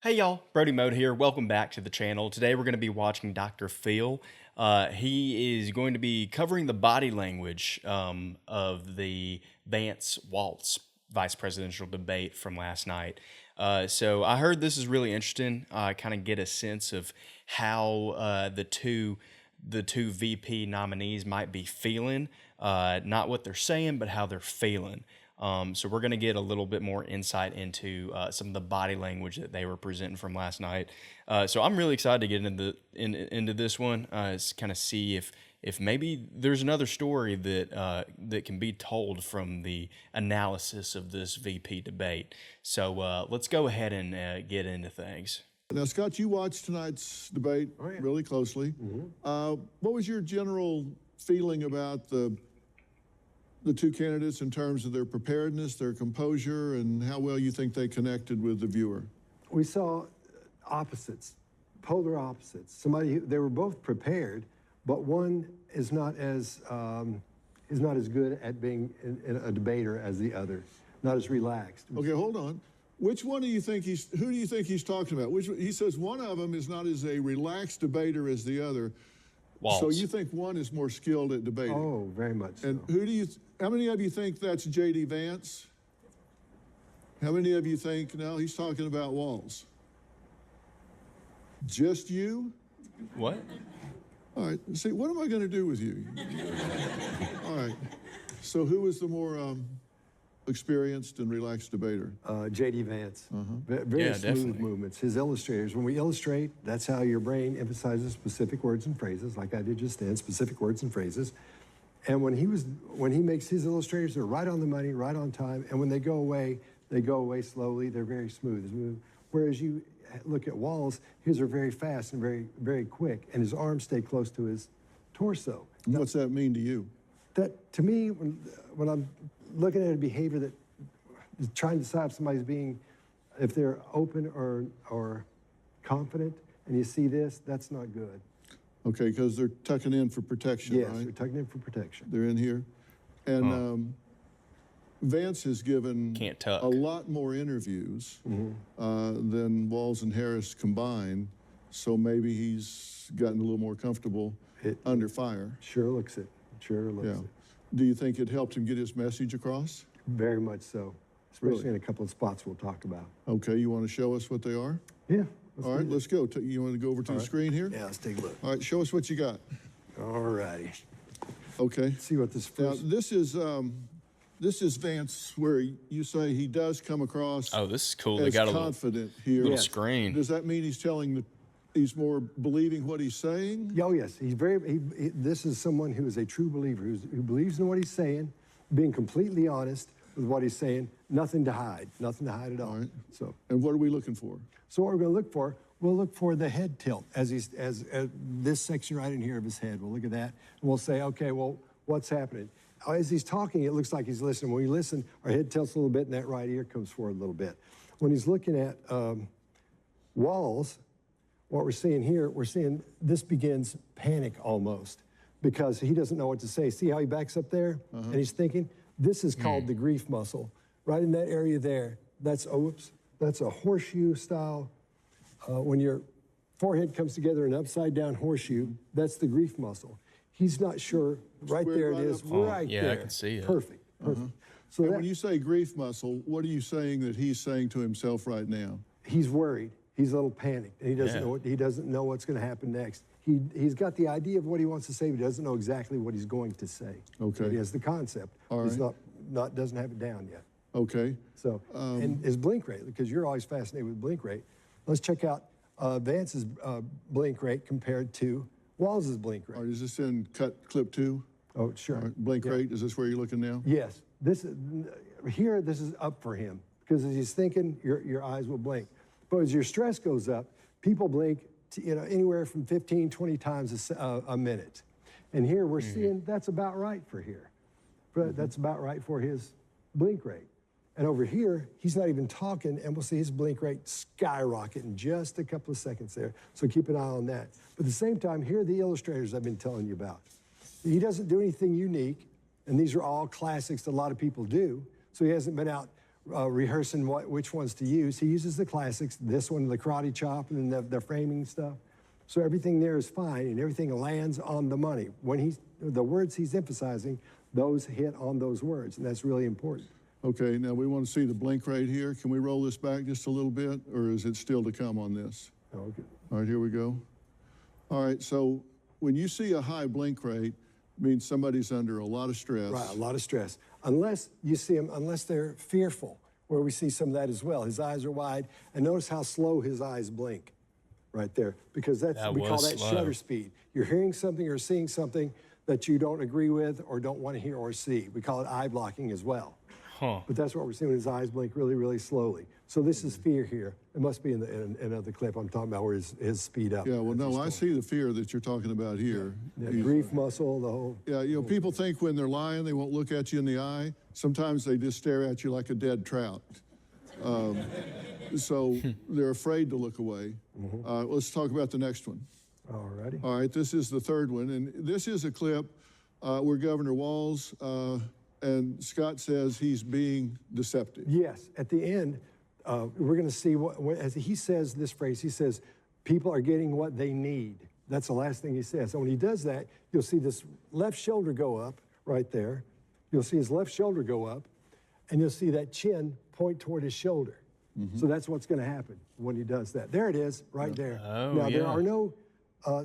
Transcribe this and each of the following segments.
Hey y'all, Brody Mode here. Welcome back to the channel. Today we're going to be watching Dr. Phil. He is going to be covering the body language of the Vance Walz vice presidential debate from last night. So I heard this is really interesting. I kind of get a sense of how the two VP nominees might be feeling, not what they're saying, but how they're feeling. So we're going to get a little bit more insight into some of the body language that they were presenting from last night. So I'm really excited to get into this one, to kind of see if maybe there's another story that can be told from the analysis of this VP debate. So let's go ahead and get into things. Now, Scott, you watched tonight's debate really closely. What was your general feeling about the two candidates in terms of their preparedness, their composure, and how well you think they connected with the viewer? We saw opposites, polar opposites. They were both prepared, but one is not as good at being a debater as the other, not as relaxed. Okay, hold on. Which one do you think who do you think he's talking about? He says one of them is not as a relaxed debater as the other. Walz. So you think one is more skilled at debating? Oh, very much so. And how many of you think that's J.D. Vance? How many of you think, no, he's talking about Walz? Just you? What? All right, see, what am I going to do with you? All right, so who is the more experienced and relaxed debater? J.D. Vance. Very Yeah, smooth definitely. movements. His illustrators, when we illustrate, that's how your brain emphasizes specific words and phrases, like I did just then, specific words and phrases. And when he makes his illustrators, they're right on the money, right on time. And when they go away slowly. They're very smooth. Whereas you look at Walz, his are very fast and very, very quick, and his arms stay close to his torso. What's that mean to you? That, to me, when I'm looking at a behavior that is trying to decide if somebody's if they're open or confident, and you see this, that's not good. Okay, because they're tucking in for protection, Yes, right? they're tucking in for protection. They're in here. And Vance has given Can't tuck. a lot more interviews than Walz and Harris combined, so maybe he's gotten a little more comfortable under fire. Sure looks it. Sure looks Yeah. it. Do you think it helped him get his message across? Very much so, especially Really? in a couple of spots we'll talk about. Okay, you want to show us what they are? Yeah. All right, let's go. You want to go over to the screen here? Yeah, let's take a look. All right, show us what you got. All righty. Okay. See what this Now, first... this is Vance, where you say he does come across Oh, this is cool. They as got a confident here. little screen. Does that mean he's more believing what he's saying? Oh, yes. This is someone who is a true believer, who believes in what he's saying, being completely honest with what he's saying, nothing to hide at all. All right. So And what are we looking for? what we're going to look for, we'll look for the head tilt as this section right in here of his head. We'll look at that, and we'll say, okay, well, what's happening? As he's talking, it looks like he's listening. When we listen, our head tilts a little bit, and that right ear comes forward a little bit. When he's looking at Walz, what we're seeing here, we're seeing this begins panic almost, because he doesn't know what to say. See how he backs up there? And he's thinking? This is called the grief muscle. Right in that area there, that's a horseshoe style. When your forehead comes together in an upside down horseshoe, that's the grief muscle. He's not sure. Right Squared there it right is, up. right yeah, there. I can see it. Perfect. So And when you say grief muscle, what are you saying that he's saying to himself right now? he's worried. He's a little panicked. And he doesn't Yeah. know what's going to happen next. He's got the idea of what he wants to say, but he doesn't know exactly what he's going to say. Okay. He has the concept. All He's right. doesn't have it down yet. Okay. So, and his blink rate, because you're always fascinated with blink rate. Let's check out Vance's blink rate compared to Walz's blink rate. All right, is this in clip 2? Oh, sure. All right, blink rate, is this where you're looking now? Yes. This is up for him, because as he's thinking, your eyes will blink. But as your stress goes up, people blink anywhere from 15, 20 times a minute. And here we're seeing that's about right for here. But that's about right for his blink rate. And over here, he's not even talking, and we'll see his blink rate skyrocket in just a couple of seconds there. So keep an eye on that. But at the same time, here are the illustrators I've been telling you about. He doesn't do anything unique, and these are all classics that a lot of people do. So he hasn't been out rehearsing which ones to use. He uses the classics, this one, the karate chop, and then the framing stuff. So everything there is fine, and everything lands on the money. When the words he's emphasizing, those hit on those words, and that's really important. Okay, now we want to see the blink rate here. Can we roll this back just a little bit, or is it still to come on this? Okay. All right, here we go. All right, so when you see a high blink rate, it means somebody's under a lot of stress. Right, a lot of stress. Unless you see them, unless they're fearful, where we see some of that as well. His eyes are wide, and notice how slow his eyes blink right there, because we call that shutter speed. You're hearing something or seeing something that you don't agree with or don't want to hear or see. We call it eye blocking as well. Huh. But that's what we're seeing when his eyes blink really, really slowly. So this is fear here. It must be in another clip I'm talking about where his speed up. Yeah, well, no, I see the fear that you're talking about here. Yeah, grief muscle, the whole. Yeah, you know, people think when they're lying, they won't look at you in the eye. Sometimes they just stare at you like a dead trout. So they're afraid to look away. Let's talk about the next one. All righty. All right, this is the third one. And this is a clip where Governor Walz and Scott says he's being deceptive. Yes, at the end, we're going to see as he says this phrase, he says, people are getting what they need. That's the last thing he says. So when he does that, you'll see this left shoulder go up right there. You'll see his left shoulder go up, and you'll see that chin point toward his shoulder. So that's what's going to happen when he does that. There it is, right there. Oh, now, yeah. there are no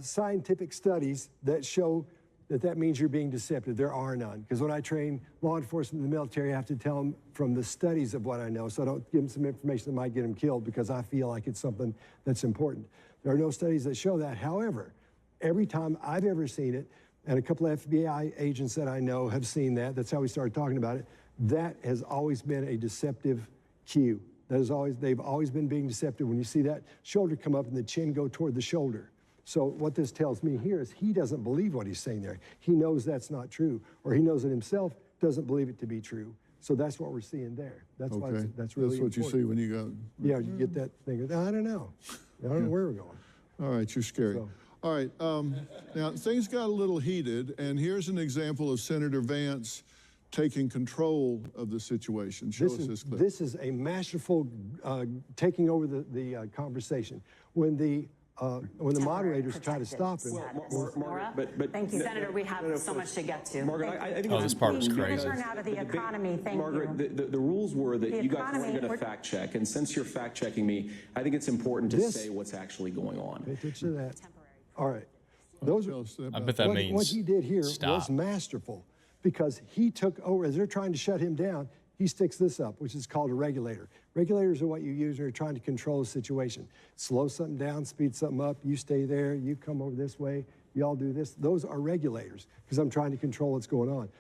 scientific studies that show that means you're being deceptive. There are none. Because when I train law enforcement in the military, I have to tell them from the studies of what I know, so I don't give them some information that might get them killed because I feel like it's something that's important. There are no studies that show that. However, every time I've ever seen it, and a couple of FBI agents that I know have seen that, that's how we started talking about it, that has always been a deceptive cue. They've always been being deceptive. When you see that shoulder come up and the chin go toward the shoulder. So what this tells me here is he doesn't believe what he's saying there. He knows that's not true, or he knows it himself doesn't believe it to be true. So that's what we're seeing there. That's why that's really That's what important. you see when you go. Yeah, you get that thing. I don't know. I don't know where we're going. All right, you're scary. So. All right, now things got a little heated, and here's an example of Senator Vance taking control of the situation. Show us this clip. This is a masterful taking over the conversation. When the moderators try to stop him. But thank you, Senator. We have so much to get to. Margaret, I think this part was crazy. Turn out of the economy. Thank Margaret, you. the rules were that you guys weren't going to fact check, and since you're fact checking me, I think it's important to say what's actually going on. Pay attention to that. All right. Those I bet that means what he did here stop. was masterful, because he took over as they're trying to shut him down. He sticks this up, which is called a regulator. Regulators are what you use when you're trying to control a situation. Slow something down, speed something up, you stay there, you come over this way, you all do this. Those are regulators, because I'm trying to control what's going on.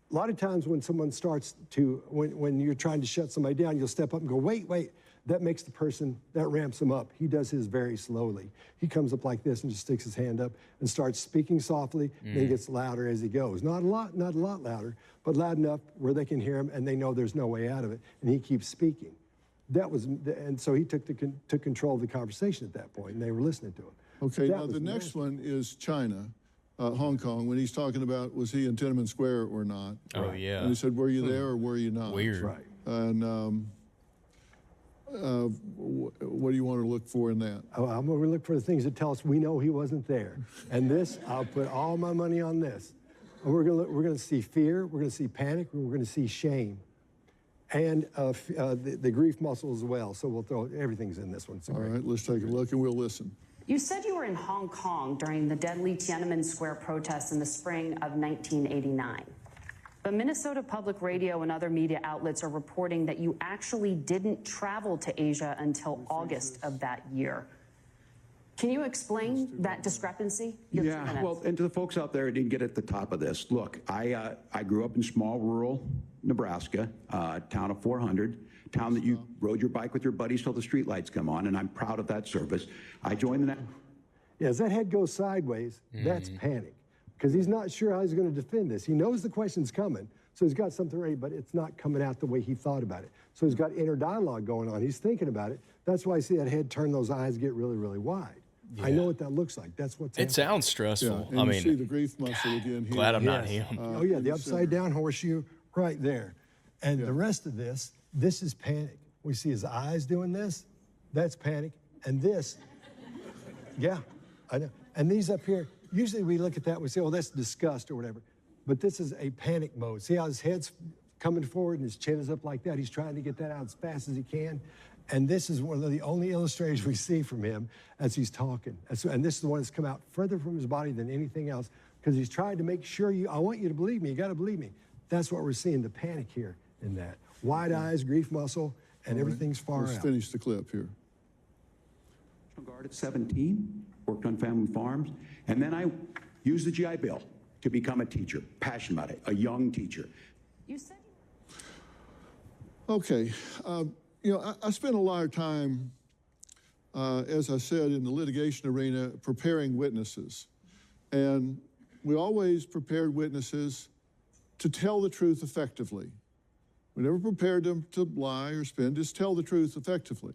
A lot of times when someone starts to, when you're trying to shut somebody down, you'll step up and go, wait, wait. That makes the person, that ramps him up. He does his very slowly. He comes up like this and just sticks his hand up and starts speaking softly, then gets louder as he goes. Not a lot louder, but loud enough where they can hear him and they know there's no way out of it, and he keeps speaking. And so he took control of the conversation at that point, and they were listening to him. Okay, now the next one is China, Hong Kong, when he's talking about was he in Tiananmen Square or not. Oh, yeah. And he said, were you there or were you not? Weird. Right. And what do you want to look for in that? Oh, I'm going to look for the things that tell us we know he wasn't there. And this, I'll put all my money on this. And we're going to see fear, we're going to see panic, we're going to see shame, and the grief muscle as well. So we'll throw everything's in this one. All right, let's take a look and we'll listen. You said you were in Hong Kong during the deadly Tiananmen Square protests in the spring of 1989. But Minnesota Public Radio and other media outlets are reporting that you actually didn't travel to Asia until August of that year. Can you explain that discrepancy? Yeah, well, and to the folks out there who didn't get at the top of this, look, I grew up in small rural Nebraska, town of 400, town that you rode your bike with your buddies till the streetlights come on, and I'm proud of that service. I joined the... Yeah, as that head goes sideways, that's panic. Because he's not sure how he's going to defend this. He knows the question's coming, so he's got something ready, but it's not coming out the way he thought about it. So he's got inner dialogue going on. He's thinking about it. That's why I see that head turn, those eyes get really, really wide. Yeah. I know what that looks like. That's what's happening. It sounds stressful. Yeah, and you see the grief muscle again here. Glad I'm not him. Oh, yeah, the upside down horseshoe right there. And the rest of this This is panic. We see his eyes doing this. That's panic. And this, yeah, I know. And these up here, usually we look at that and we say, oh, that's disgust or whatever. But this is a panic mode. See how his head's coming forward and his chin is up like that? He's trying to get that out as fast as he can. And this is one of the only illustrators we see from him as he's talking. And this is the one that's come out further from his body than anything else, because he's trying to make sure I want you to believe me. You got to believe me. That's what we're seeing, the panic here in that. Wide eyes, grief muscle, and everything's far out. Let's finish the clip here. National Guard at 17, worked on family farms, and then I used the GI Bill to become a teacher, passionate about it, a young teacher. You said Okay. You know, I spent a lot of time, as I said, in the litigation arena preparing witnesses. And we always prepared witnesses to tell the truth effectively. We never prepared them to lie or spin, just tell the truth effectively.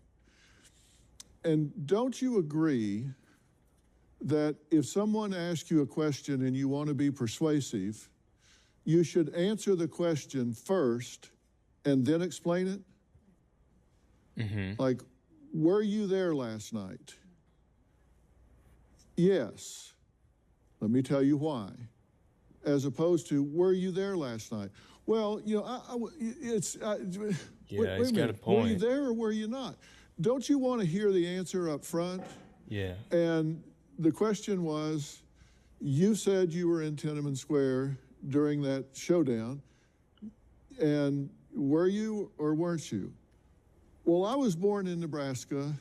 And don't you agree that if someone asks you a question and you want to be persuasive, you should answer the question first and then explain it? Mm-hmm. Like, were you there last night? Yes. Let me tell you why. As opposed to, were you there last night? Well, you know, he's got a point. Were you there or were you not? Don't you want to hear the answer up front? Yeah. And the question was, you said you were in Tiananmen Square during that showdown, and were you or weren't you? Well, I was born in Nebraska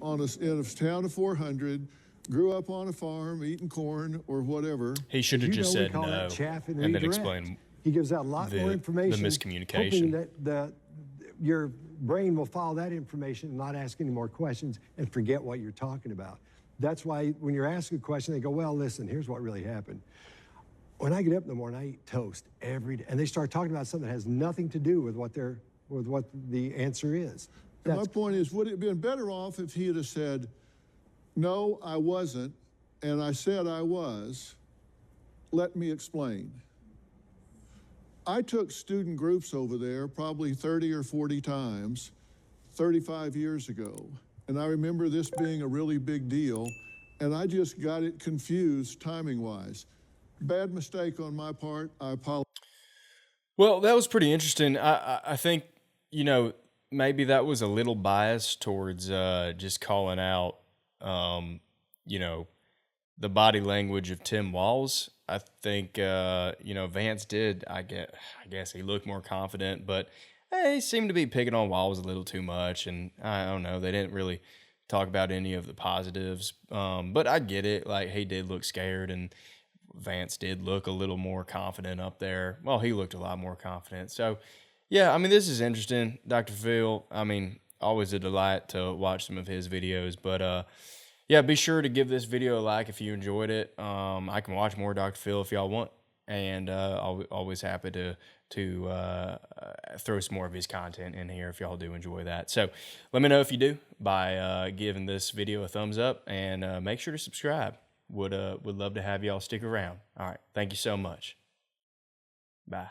in a town of 400, grew up on a farm, eating corn or whatever. He should have just said no and then explain. He gives out a lot more information. The miscommunication. Hoping that your brain will follow that information and not ask any more questions and forget what you're talking about. That's why when you're asking a question, they go, well, listen, here's what really happened. When I get up in the morning, I eat toast every day. And they start talking about something that has nothing to do with what the answer is. And my point is, would it have been better off if he had said, no, I wasn't, and I said I was, let me explain. I took student groups over there probably 30 or 40 times 35 years ago. And I remember this being a really big deal, and I just got it confused timing-wise. Bad mistake on my part. I apologize. Well, that was pretty interesting. I think, you know, maybe that was a little biased towards just calling out, you know, the body language of Tim Walz. I think, you know, Vance did, I guess he looked more confident, but he seemed to be picking on Walz a little too much. And I don't know, they didn't really talk about any of the positives. But I get it. Like, he did look scared, and Vance did look a little more confident up there. Well, he looked a lot more confident. So, yeah, I mean, this is interesting. Dr. Phil, I mean, always a delight to watch some of his videos. But, yeah, be sure to give this video a like if you enjoyed it. I can watch more Dr. Phil if y'all want. And always happy to throw some more of his content in here if y'all do enjoy that. So let me know if you do by giving this video a thumbs up, and make sure to subscribe. Would love to have y'all stick around. All right. Thank you so much. Bye.